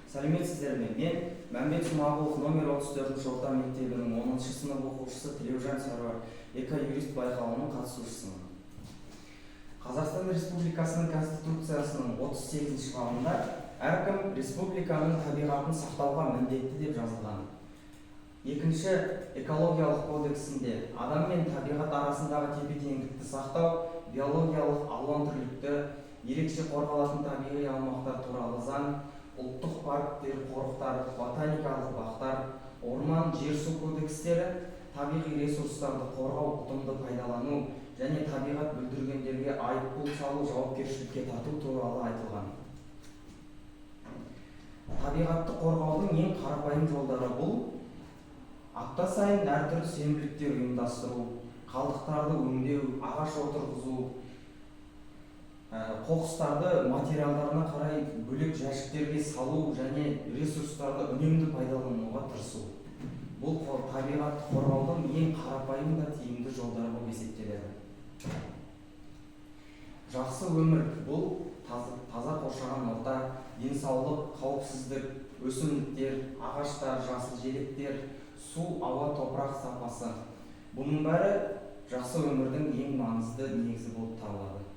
Сәлеметсіздер ме? Мен Мәмбет Смағұлов номер 34 орта мектебінің 10-шы сынып оқушысы Тілеужан Сарбар эко-юрист байқауының қатысушысымын. Қазақстан Республикасының Конституциясының 38-ші бабында әркім республиканың табиғатын сақтауға міндетті деп жазылған. Екінші экологиялық кодексінде адам мен табиғат арасындағы тепе-теңдікті сақтау, биологиялық алуан түрлілікті, ерекше қорғалатын табиғи аумақтар туралы заң, ұлттық парктер, қорықтар, ботаникалық бақтар, орман, жер-су кодекстері, табиғи ресурстарды қорғау, ұтымды пайдалану және табиғат бүлдіргендерге айыппұл салу, жауапкершілікке тарту туралы айтылған. Табиғатты қорғаудың ең қарапайым жолдары бұл: апта сайын әртүрлі сенбіліктер ұйымдастыру, қалдықтарды өңдеу, ағаш отырғызу, қоқыстарды материалдарына қарай бөлек жәшіктерге салу және ресурстарды үнемді пайдалануға тырысу. Бұл табиғатты қорғаудың ең қарапайым да тиімді жолдары болып есептеледі. Жақсы өмір бұл таза қоршаған орта, денсаулық, қауіпсіздік, өсімдіктер, ағаштар, жасыл желектер, су, ауа, топырақ сапасы. Бұның бәрі жақсы өмірдің ең маңызды негізі болып табылады.